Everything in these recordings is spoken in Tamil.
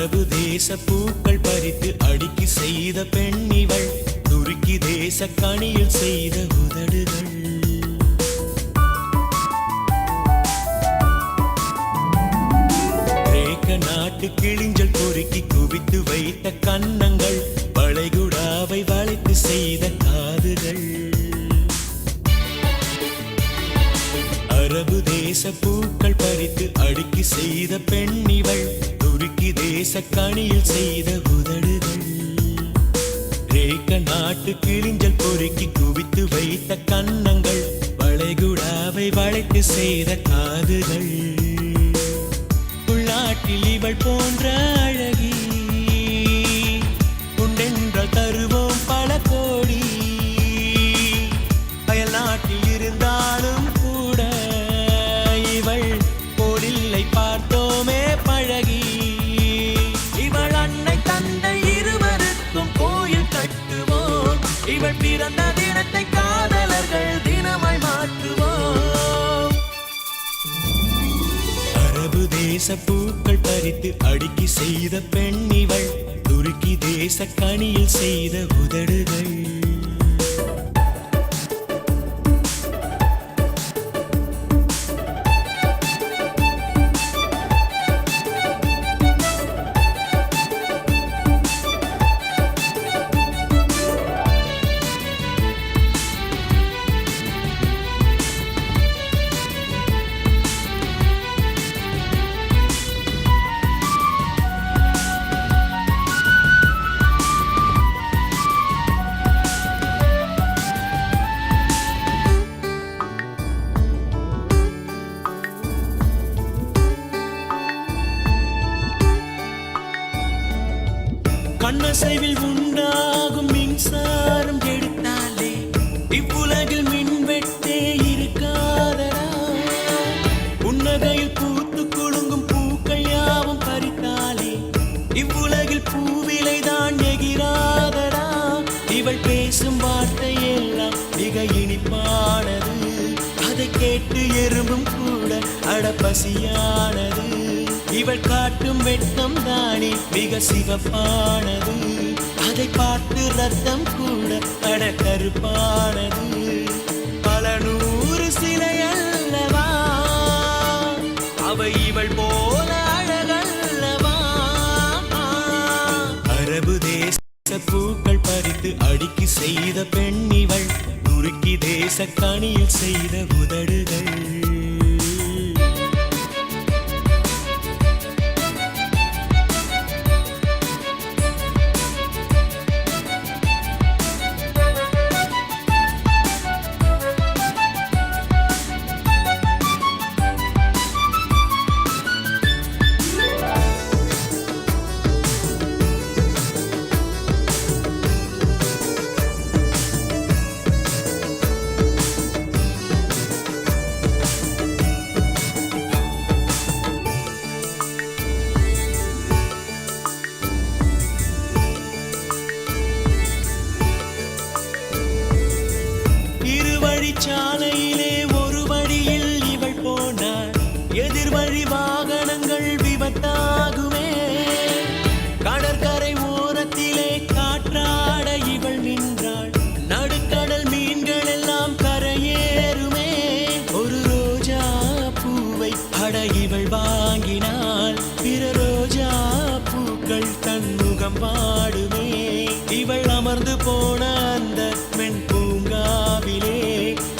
அரபு தேச பூக்கள் பறித்து அடுக்கி செய்த பெண்ணிவள், துருக்கி தேச கனியில் செய்த உதடுகள். கிரேக்க நாட்டு கிளிஞ்சல் பொறுக்கி குவித்து வைத்த கன்னங்கள், வளைகுடாவை வளைத்து செய்த காதுகள். அரபு தேச பூக்கள் பறித்து அடுக்கி செய்த பெண்ணிவள், துருக்கி தேச கனியில் செய்த உதடுகள். கிரேக்க நாட்டு கிளிஞ்சல் பொறுக்கி குவித்து வைத்த கன்னங்கள், வளைகுடாவை வளைத்து செய்த காதுகள். உள்நாட்டில் இவள் போன்ற அழகி உண்டென்றால் தருவோம் பல கோடி. அயல் நாட்டில் இருந்தாலும் கூட இவள் போலில்லை பார்த்தோமே பழகி. இவள் அன்னை தந்தை இருவருக்கும் கோயில் கட்டுவோம், இவள் பிறந்த தினத்தை காதலர்கள் தினமாய் மாற்றுவோம். அரபு தேச பூக்கள் பறித்து அடுக்கி செய்த பெண்ணிவள், துருக்கி தேச கனியில் செய்த உதடுகள். கண்ணசைவில் உண்டாகும் மின்சாரம் எடுத்தாலே இவ்வுலகில் மின்வெட்டே இருக்காதடா. புன்னகையில் பூத்து குலுங்கும் பூக்கள் யாவும் பறித்தாலே இவ்வுலகில் பூவிலைதான் எகிராதடா. இவள் பேசும் வார்த்தை எல்லாம் மிக இனிப்பானது, அதை கேட்டு எறும்பும் கூட அடப்பசியானது. இவள் காட்டும் வெட்கம் தானே மிக சிவப்பானது, அதை பார்த்து ரத்தம் கூட அடக்கருப்பானது. பல நூறு சிலை அல்லவா அவை இவள் போல அழகல்லவா. அரபு தேச பூக்கள் பறித்து அடுக்கி செய்த பெண்ணிவள், துருக்கி தேச கனியில் செய்த உதடுகள். சாலையிலே ஒரு வழியில் இவள் போனாள், எதிர் வழி வாகனங்கள் விபத்தாகுமே. கடற்கரை ஓரத்திலே காற்றாட இவள் நின்றாள், நடுக்கடல் மீன்கள் எல்லாம் கரையேறுமே. ஒரு ரோஜா பூவை அட இவள் வாங்கினாள், பிற ரோஜா பூக்கள் தன்முகம் பாடுமே. இவள் அமர்ந்து போன அந்த மென் பூங்காவிலே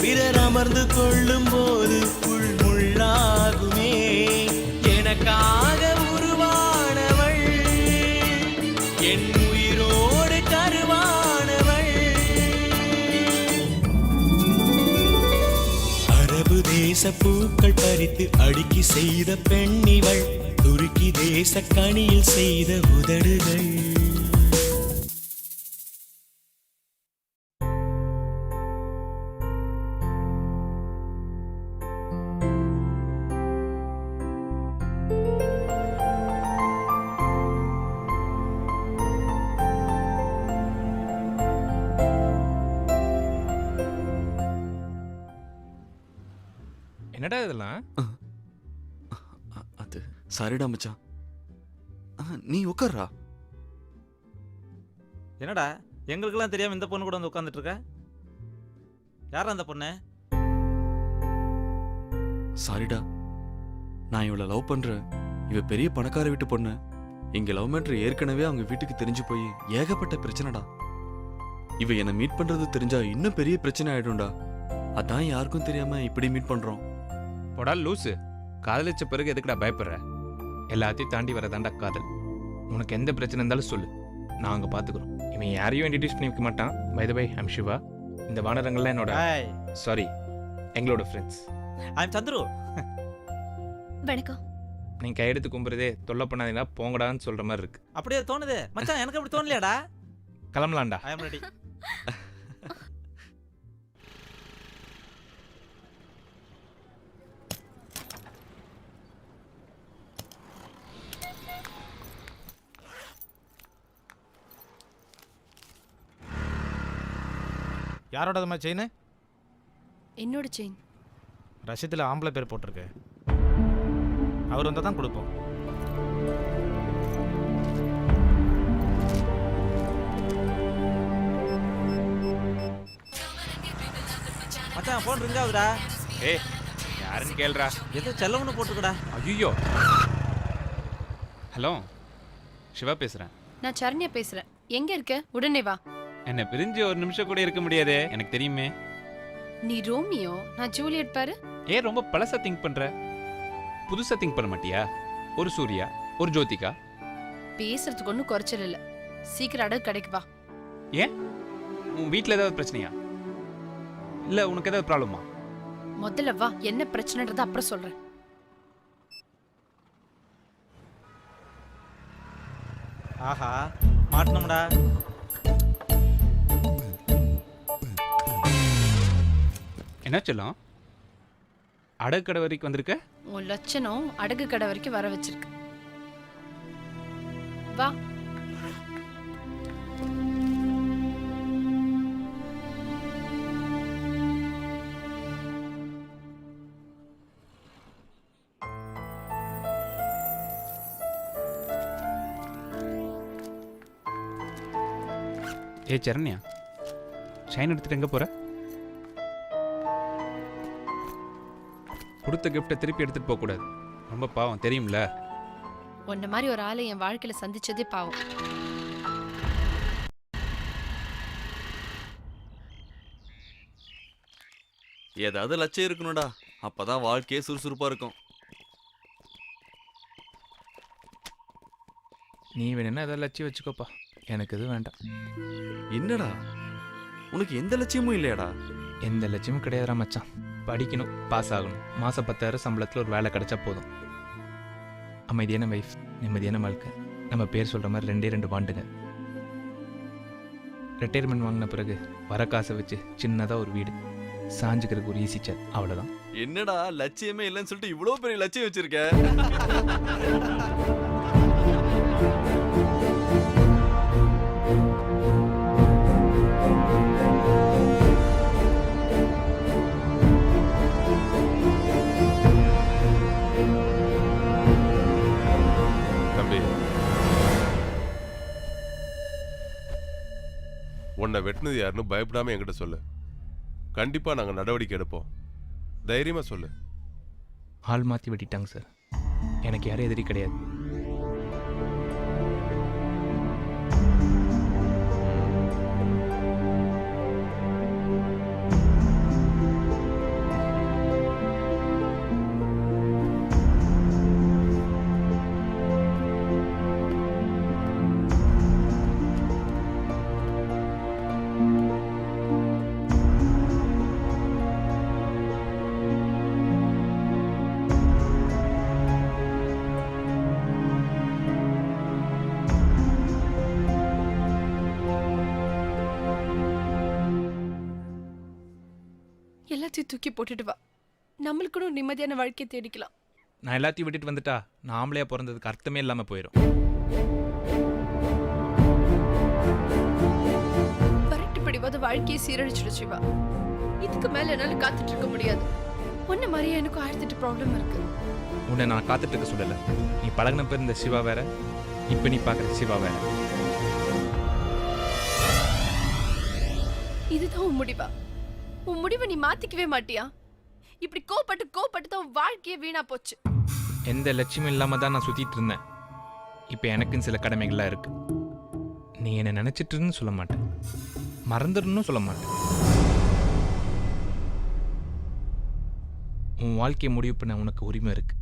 பிறர் அமர்ந்து கொள்ளும் போது முள்ளாகுமே. எனக்காக உருவானவள், என் உயிரோடு கருவானவள். அரபு தேச பூக்கள் பறித்து அடுக்கி செய்த பெண்ணிவள், துருக்கி தேச கனியில் செய்த உதடுகள். என்னடா இதெல்லாம்? அது சாரிடா மச்சான், நீ உட்கார்றா. என்னடா எங்களுக்கெல்லாம் தெரியாம இந்த பொண்ணு கூட வந்து உட்காந்துட்டு இருக்க? யாரா அந்த பொண்ணு? சாரிடா, நான் இவளை லவ் பண்றேன். இவ பெரிய பணக்கார வீட்டு பொண்ணு. இங்க லவ் மேட்ரு ஏற்கனவே அவங்க வீட்டுக்கு தெரிஞ்சு போய் ஏகப்பட்ட பிரச்சனைடா. இவ என்னை மீட் பண்றது தெரிஞ்சா இன்னும் பெரிய பிரச்சனை ஆயிடும்டா. அதான் யாருக்கும் தெரியாம இப்படி மீட் பண்றோம். போடா லூசு, காதலிச்ச பிறகு எதுக்குடா பயப்படுற? எல்லாத்தையும் தாண்டி வரதாண்டா காதல். உனக்கு எந்த பிரச்சனை இருந்தாலும் சொல்லு, நான் அங்கே பார்த்துக்குறோம். இவன் யாரையும் இன்ட்ரடியூஸ் பண்ணி வைக்க மாட்டான். By the by, I'm Siva. இந்த வானரங்கள்லாம் என்னோட சாரி எங்களோட ஃப்ரெண்ட்ஸ். ஐம் சந்துரு. வணக்கம். நீ கையெடுத்து கும்புறதே தொல்லை பண்ணாதீங்கன்னா போங்கடான்னு சொல்ற மாதிரி இருக்கு. அப்படியே தோணுது மச்சான், எனக்கு அப்படி தோணலையாடா? கிளம்பலாம்டா. ஐ அம் ரெடி. யாரோடதுமா செயின்? என்னோட செயின். ரசீதில் ஆம்பளை பேர் போட்டிருக்கு. அவர் வந்தால் தான் கொடுப்போம். மச்சான் ஃபோன் ரிங் ஆகுதுடா. ஏய் யாருன்னு கேளுடா. ஏதோ செல்லவனு போட்டுருக்கடா. ஐயோ. ஹலோ, சிவா பேசுகிறேன். நான் சரண்யா பேசுறேன். எங்க இருக்க? உடனே வா. என்னை பிரிஞ்சு ஒரு நிமிஷம் கூட இருக்க முடியாதே, எனக்கு தெரியுமே. நீ ரோமியோ, நான் ஜூலியட் பாரு. ஏன் ரொம்ப பழசா திங்க் பண்ற? புதுசா திங்க் பண்ண மாட்டியா? ஒரு சூர்யா, ஒரு ஜோதிகா. பேசுறதுக்கு ஒன்றும் குறைச்சல் இல்லை. சீக்கிரம் அடகு கடைக்கு வா. ஏன் உன் வீட்டில் ஏதாவது பிரச்சனையா? இல்லை உனக்கு ஏதாவது ப்ராப்ளமா? முதல்ல வா, என்ன பிரச்சனைன்றத அப்புறம் சொல்றேன். ஆஹா மாட்டணும்டா. என்ன சொல்லும்? அடகு கடை வரைக்கும் வந்திருக்க? உன் லட்சணம் அடகு கடை வரைக்கும் வர வச்சிருக்கு. வா. ஏ சரண்யா, ஷைன் எடுத்துட்டு எங்கே போற? கொடுத்த கிஃப்டை திருப்பி எடுத்துட்டு போகக்கூடாது, ரொம்ப பாவம் தெரியும்ல. உன்ன மாதிரி ஒரு ஆளை என் வாழ்க்கையில சந்திச்சதே பாவம். ஏதாவது லட்சியம் இருக்கணும்டா, அப்பதான் வாழ்க்கையே சுறுசுறுப்பா இருக்கும். நீ வேணும்னா ஏதாவது லட்சியம் வச்சுக்கோப்பா, எனக்கு எதுவும் வேண்டாம். என்னடா உனக்கு எந்த லட்சியமும் இல்லையாடா? எந்த லட்சியமும் கிடையாதுடா மச்சான். படிக்கணும், பாஸ் ஆகணும், மாதம் 10,000 சம்பளத்தில் ஒரு வேலை கிடைச்சா போதும். அமைதியான வைஃப், நிம்மதியான வாழ்க்கை. நம்ம பேர் சொல்கிற மாதிரி 2 வாண்டுங்க. ரிட்டையர்மெண்ட் வாங்கின பிறகு வர காசை வச்சு சின்னதாக ஒரு வீடு, சாஞ்சுக்கிறதுக்கு ஒரு ஈஸி சேர், அவ்வளோதான். என்னடா லட்சியமே இல்லைன்னு சொல்லிட்டு இவ்வளோ பெரிய லட்சியம் வச்சிருக்க? உன்னை வெட்டினது யாருன்னு பயப்படாம என்கிட்ட சொல்லு. கண்டிப்பா நாங்க நடவடிக்கை எடுப்போம். தைரியமா சொல்லு. ஆள் மாற்றி வெட்டிட்டாங்க சார். எனக்கு யாரும் எதிரி கிடையாது. எல்லாத்தையும் தூக்கி போட்டுட்டு வா. நம்மளுக்கு கூட ஒரு நிம்மதியான வாழ்க்கையை தேடிக்கலாம். நான் எல்லாத்தையும் விட்டுட்டு வந்துட்டா நான் ஆம்பளையா பிறந்ததுக்கு அர்த்தமே இல்லாமல் போயிடும். பரட்டு படிவாத வாழ்க்கையை சீரழிச்சிடு சிவா. இதுக்கு மேல என்னால காத்துட்டு இருக்க முடியாது. உன்ன மாதிரியே எனக்கு 1008 ப்ராப்ளம் இருக்கு. உன்னை நான் காத்துட்டு இருக்க சொல்லலை. நீ பழகின பேர் இந்த சிவா வேற, இப்போ நீ பார்க்குற சிவா வேற. இதுதான் உன் முடிவா? உன் முடிவை நீ மாத்திக்கவே மாட்டியா? இப்படி கோபப்பட்டு தான் உன் வாழ்க்கையே வீணா போச்சு. எந்த லட்சியமும் இல்லாமல் தான் நான் சுற்றிட்டு இருந்தேன். இப்போ எனக்குன்னு சில கடமைகள்லாம் இருக்கு. நீ என்னை நினச்சிட்டுன்னு சொல்ல மாட்டேன், மறந்துடணும்னு சொல்ல மாட்டேன். உன் வாழ்க்கையை முடிவு பண்ண உனக்கு உரிமை இருக்கு.